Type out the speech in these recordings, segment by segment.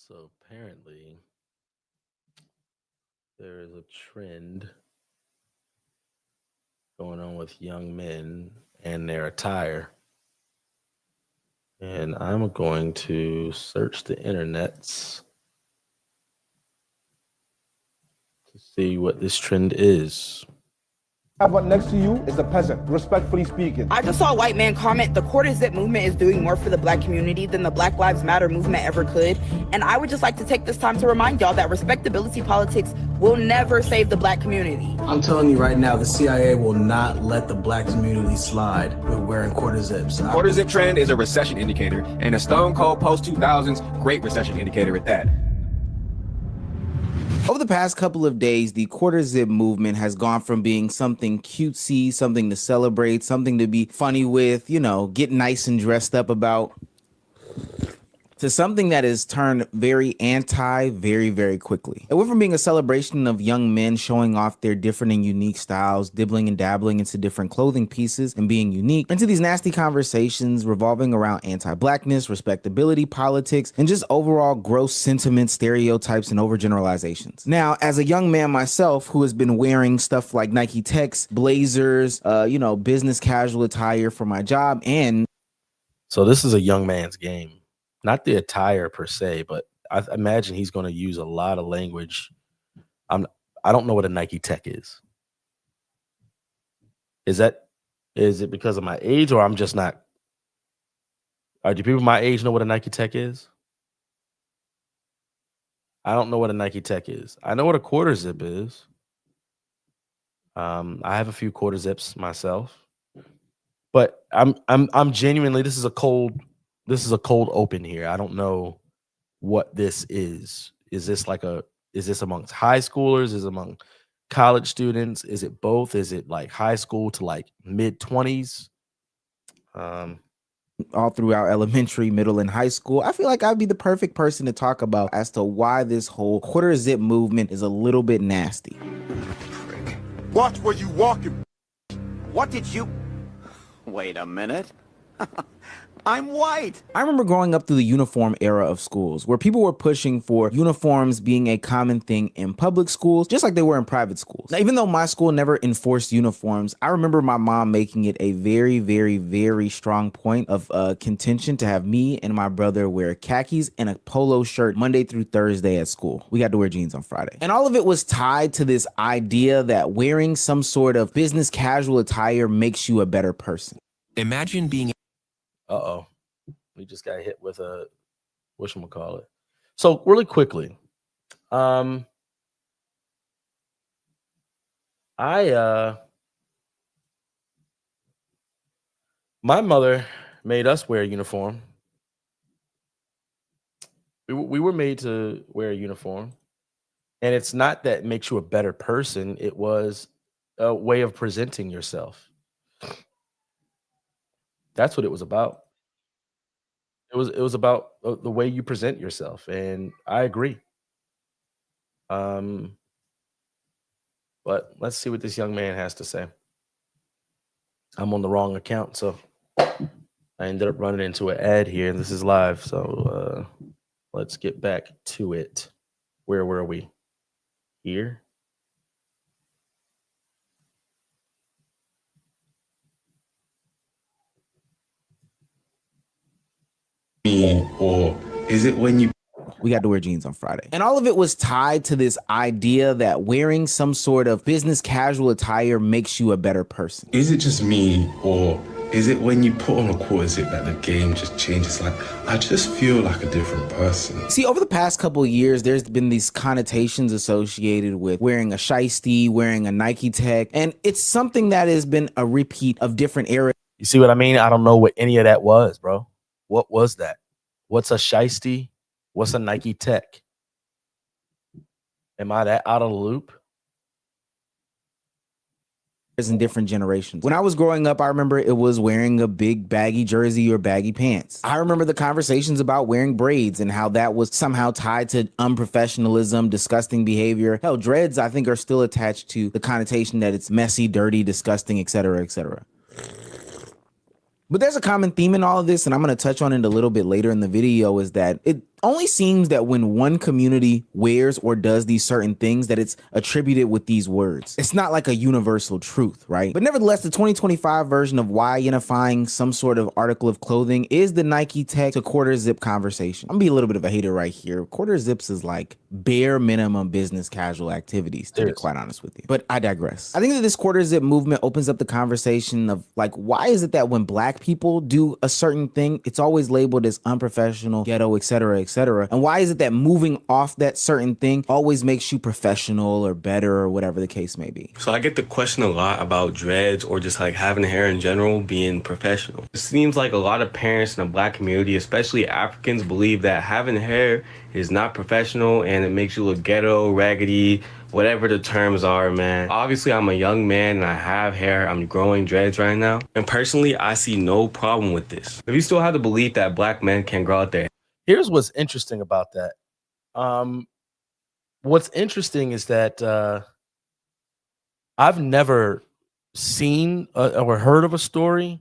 So apparently, there is a trend going on with young men and their attire. And I'm going to search the internets to see what this trend is. But next to you is a peasant, respectfully speaking. I just saw a white man comment, the quarter zip movement is doing more for the black community than the Black Lives Matter movement ever could. And I would just like to take this time to remind y'all that respectability politics will never save the black community. I'm telling you right now, the CIA will not let the black community slide with wearing quarter zips. Quarter zip trend is a recession indicator, and a stone cold post 2000s great recession indicator at that. Over the past couple of days, the quarter zip movement has gone from being something cutesy, something to celebrate, something to be funny with, you know, get nice and dressed up about, to something that has turned very anti very quickly. It went from being a celebration of young men showing off their different and unique styles, dibbling and dabbling into different clothing pieces and being unique, into these nasty conversations revolving around anti-blackness, respectability politics, and just overall gross sentiments, stereotypes, and overgeneralizations. Now, as a young man myself who has been wearing stuff like Nike Techs, blazers, business casual attire for my job, and So this is a young man's game. Not the attire per se, but I imagine he's going to use a lot of language. I don't know what a Nike Tech is. Is it because of my age, or I'm just not? Do people my age know what a Nike Tech is? I don't know what a Nike Tech is. I know what a quarter zip is. I have a few quarter zips myself, but I'm genuinely, this is a cold open here. I don't know what this is. Is this amongst high schoolers? Is it among college students? Is it both? Is it like high school to like mid 20s? All throughout elementary, middle, and high school. I feel like I'd be the perfect person to talk about as to why this whole quarter zip movement is a little bit nasty. Watch where you walking. What did you... Wait a minute. I'm white. I remember growing up through the uniform era of schools where people were pushing for uniforms being a common thing in public schools, just like they were in private schools. Now, even though my school never enforced uniforms, I remember my mom making it a very strong point of contention to have me and my brother wear khakis and a polo shirt Monday through Thursday at school. We got to wear jeans on Friday. And all of it was tied to this idea that wearing some sort of business casual attire makes you a better person. Imagine being... Uh-oh. We just got hit with a whatchamacallit. So really quickly, my mother made us wear a uniform. We were made to wear a uniform. And it's not that it makes you a better person. It was a way of presenting yourself. That's what it was about. It was about the way you present yourself, and I agree. But let's see what this young man has to say. I'm on the wrong account, so I ended up running into an ad here, and this is live. So let's get back to it. Where were we? Here. Or is it when you... We got to wear jeans on Friday. And all of it was tied to this idea that wearing some sort of business casual attire makes you a better person. Is it just me, or is it when you put on a quarter zip that the game just changes? Like, I just feel like a different person. See, over the past couple of years, there's been these connotations associated with wearing a shiesty, wearing a Nike Tech, and it's something that has been a repeat of different eras. You see what I mean? I don't know what any of that was, bro. What was that? What's a shiesty? What's a Nike Tech? Am I that out of the loop? In different generations. When I was growing up, I remember it was wearing a big baggy jersey or baggy pants. I remember the conversations about wearing braids and how that was somehow tied to unprofessionalism, disgusting behavior. Hell, dreads, I think, are still attached to the connotation that it's messy, dirty, disgusting, etc., etc. But there's a common theme in all of this, and I'm going to touch on it a little bit later in the video, is that only seems that when one community wears or does these certain things that it's attributed with these words. It's not like a universal truth, right? But nevertheless, the 2025 version of why identifying some sort of article of clothing is the Nike Tech to quarter zip conversation. I'm gonna be a little bit of a hater right here. Quarter zips is like bare minimum business casual activities, to be quite honest with you. But I digress. I think that this quarter zip movement opens up the conversation of like, why is it that when black people do a certain thing, it's always labeled as unprofessional, ghetto, etc., etc. And why is it that moving off that certain thing always makes you professional or better or whatever the case may be? So I get the question a lot about dreads or just like having hair in general being professional. It seems like a lot of parents in the black community, especially Africans, believe that having hair is not professional and it makes you look ghetto, raggedy, whatever the terms are, man. Obviously, I'm a young man and I have hair. I'm growing dreads right now. And personally, I see no problem with this. If you still have the belief that black men can grow out their hair. Here's what's interesting about that. What's interesting is that I've never seen or heard of a story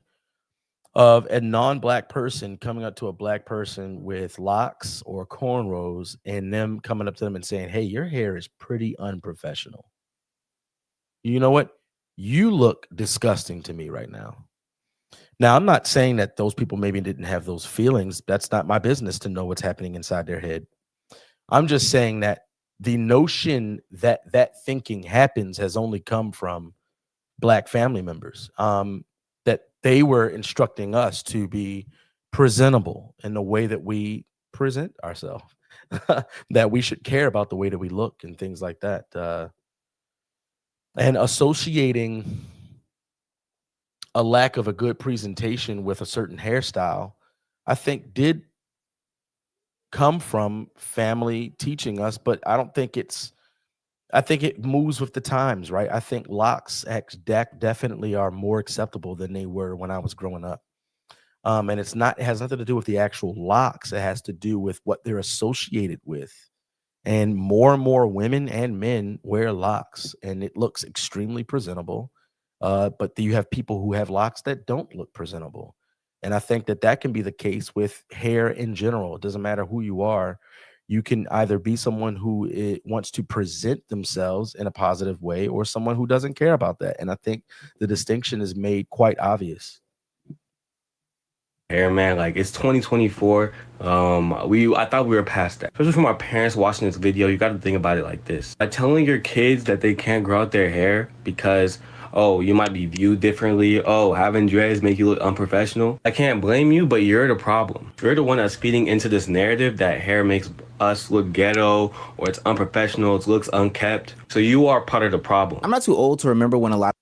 of a non-black person coming up to a black person with locks or cornrows and them coming up to them and saying, hey, your hair is pretty unprofessional. You know what? You look disgusting to me right now. Now, I'm not saying that those people maybe didn't have those feelings. That's not my business to know what's happening inside their head. I'm just saying that the notion that that thinking happens has only come from black family members. That they were instructing us to be presentable in the way that we present ourselves, that we should care about the way that we look and things like that. And associating a lack of a good presentation with a certain hairstyle, I think did come from family teaching us, but I don't think I think it moves with the times, right? I think locks definitely are more acceptable than they were when I was growing up. And it has nothing to do with the actual locks. It has to do with what they're associated with. And more women and men wear locks, and it looks extremely presentable. But you have people who have locks that don't look presentable. And I think that can be the case with hair in general. It doesn't matter who you are. You can either be someone who wants to present themselves in a positive way or someone who doesn't care about that. And I think the distinction is made quite obvious. Hair, man, like it's 2024. I thought we were past that. Especially from our parents watching this video, you got to think about it like this. By telling your kids that they can't grow out their hair because, oh, you might be viewed differently. Oh, having dreads make you look unprofessional. I can't blame you, but you're the problem. You're the one that's feeding into this narrative that hair makes us look ghetto or it's unprofessional, it looks unkept. So you are part of the problem. I'm not too old to remember when a lot.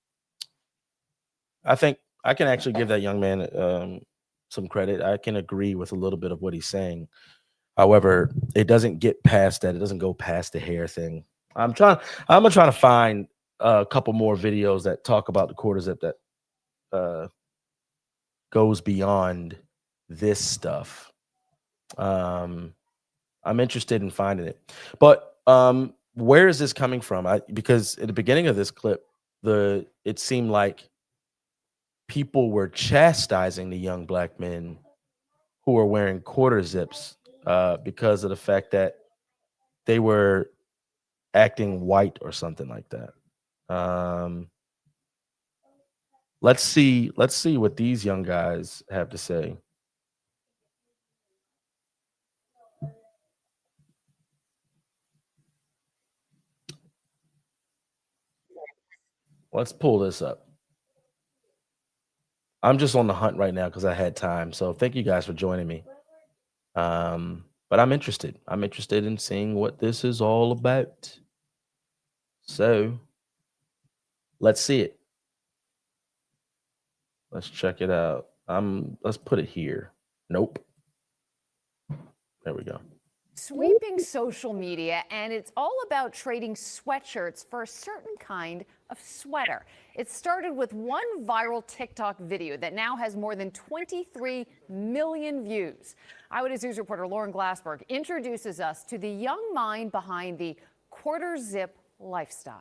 I think I can actually give that young man some credit. I can agree with a little bit of what he's saying. However, it doesn't get past that. It doesn't go past the hair thing. I'm gonna try to find a couple more videos that talk about the quarter zip that goes beyond this stuff. I'm interested in finding it. But where is this coming from? Because at the beginning of this clip, it seemed like people were chastising the young black men who were wearing quarter zips because of the fact that they were acting white or something like that. Let's see what these young guys have to say. Let's pull this up. I'm just on the hunt right now because I had time. So thank you guys for joining me. But I'm interested. I'm interested in seeing what this is all about. So let's see it. Let's check it out. Let's put it here. Nope. There we go. Sweeping social media, and it's all about trading sweatshirts for a certain kind of sweater. It started with one viral TikTok video that now has more than 23 million views. Eyewitness News reporter Lauren Glassberg introduces us to the young mind behind the quarter zip lifestyle.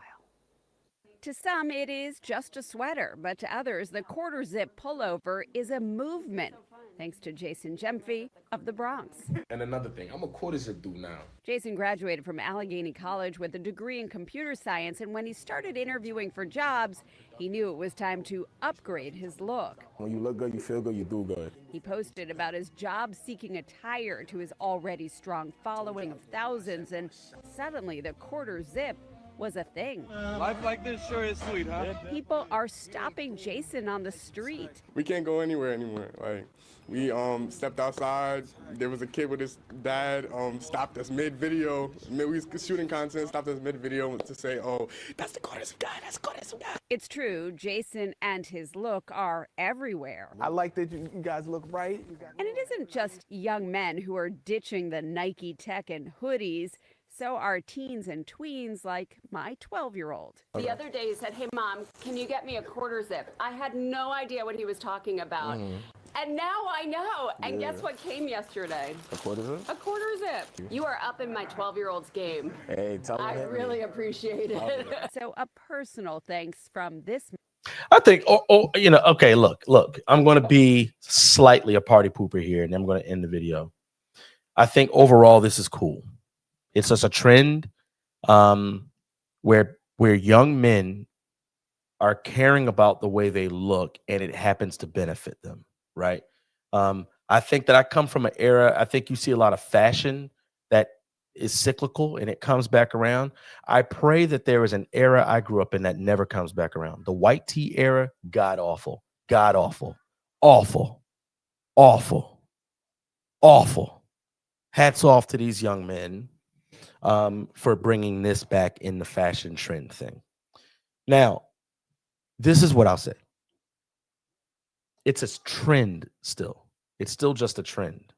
To some, it is just a sweater, but to others, the quarter zip pullover is a movement. thanks to Jason Gemfy of the Bronx. And another thing, I'm a quarter zip dude now. Jason graduated from Allegheny College with a degree in computer science, and when he started interviewing for jobs, he knew it was time to upgrade his look. When you look good, you feel good, you do good. He posted about his job-seeking attire to his already strong following of thousands, and suddenly the quarter zip was a thing. Life like this sure is sweet, huh? People are stopping Jason on the street. We can't go anywhere anymore. Like, we stepped outside. There was a kid with his dad, stopped us mid-video. We was shooting content, stopped us mid-video to say, oh, that's the quarters guy, that's the quarters guy. It's true, Jason and his look are everywhere. I like that you guys look right. And it isn't just young men who are ditching the Nike tech and hoodies. So are teens and tweens like my 12-year-old. The other day he said, hey, Mom, can you get me a quarter zip? I had no idea what he was talking about. And now I know. And guess what came yesterday? A quarter zip? A quarter zip. You are up in my 12-year-old's game. Hey, tell him. I really appreciate it. So a personal thanks from this. I think, okay, look, I'm going to be slightly a party pooper here, and I'm going to end the video. I think overall this is cool. It's just a trend where young men are caring about the way they look, and it happens to benefit them, right? I think that I come from an era, I think you see a lot of fashion that is cyclical and it comes back around. I pray that there is an era I grew up in that never comes back around. The white tee era, god awful, awful. Hats off to these young men for bringing this back in the fashion trend thing. Now, this is what I'll say. It's a trend still. It's still just a trend.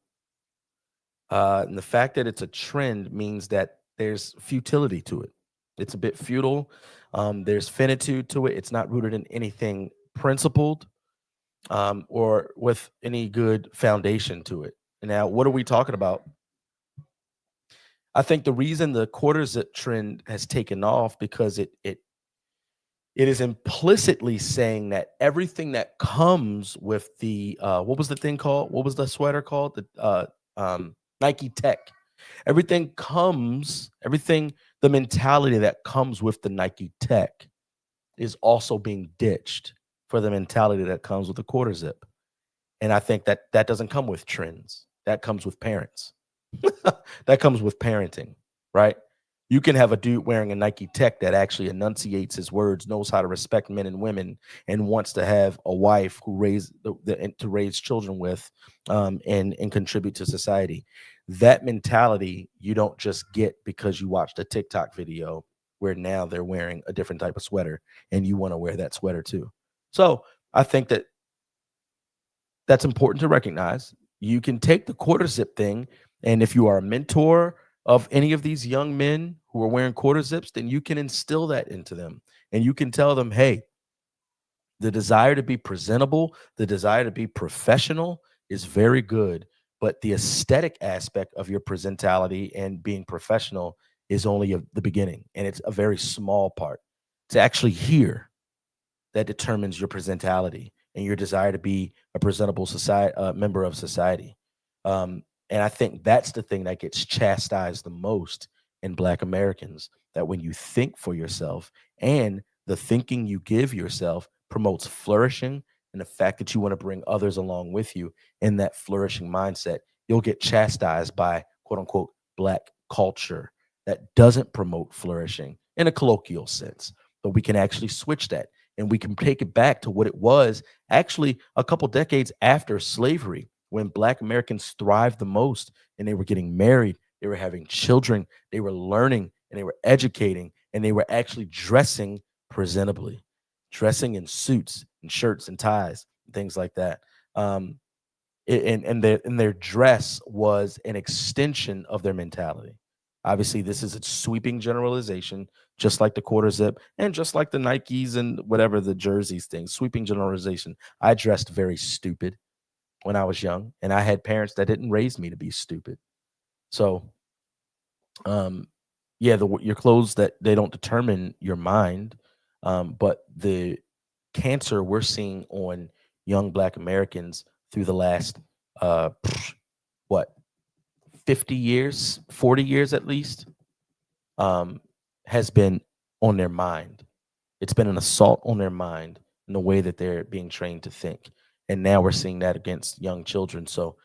And the fact that it's a trend means that there's futility to it. It's a bit futile. There's finitude to it. It's not rooted in anything principled or with any good foundation to it. Now, what are we talking about? I think the reason the quarter zip trend has taken off because it is implicitly saying that everything that comes with the what was the thing called? What was the sweater called? The Nike Tech. The mentality that comes with the Nike Tech is also being ditched for the mentality that comes with the quarter zip. And I think that doesn't come with trends. That comes with parents. That comes with parenting, right? You can have a dude wearing a Nike Tech that actually enunciates his words, knows how to respect men and women, and wants to have a wife who to raise children with, and contribute to society. That mentality you don't just get because you watched a TikTok video where now they're wearing a different type of sweater and you want to wear that sweater too. So I think that's important to recognize. You can take the quarter zip thing, and if you are a mentor of any of these young men who are wearing quarter zips, then you can instill that into them. And you can tell them, hey, the desire to be presentable, the desire to be professional is very good. But the aesthetic aspect of your presentality and being professional is only the beginning. And it's a very small part. To actually hear that determines your presentality and your desire to be a presentable member of society. And I think that's the thing that gets chastised the most in Black Americans, that when you think for yourself and the thinking you give yourself promotes flourishing and the fact that you want to bring others along with you in that flourishing mindset, you'll get chastised by quote unquote Black culture that doesn't promote flourishing in a colloquial sense. But we can actually switch that and we can take it back to what it was actually a couple decades after slavery, when Black Americans thrived the most and they were getting married, they were having children, they were learning and they were educating, and they were actually dressing presentably, dressing in suits and shirts and ties, and things like that. And their dress was an extension of their mentality. Obviously, this is a sweeping generalization, just like the quarter zip and just like the Nikes and whatever the jerseys thing, sweeping generalization. I dressed very stupid when I was young, and I had parents that didn't raise me to be stupid. So, your clothes, that they don't determine your mind, but the cancer we're seeing on young Black Americans through the last what, 50 years, 40 years at least, has been on their mind. It's been an assault on their mind in the way that they're being trained to think. And now we're seeing that against young children. So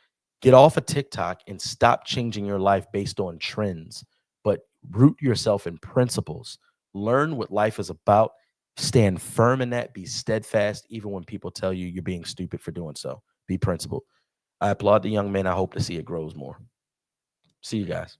get off of TikTok and stop changing your life based on trends, but root yourself in principles. Learn what life is about. Stand firm in that. Be steadfast, even when people tell you you're being stupid for doing so. Be principled. I applaud the young man. I hope to see it grows more. See you guys.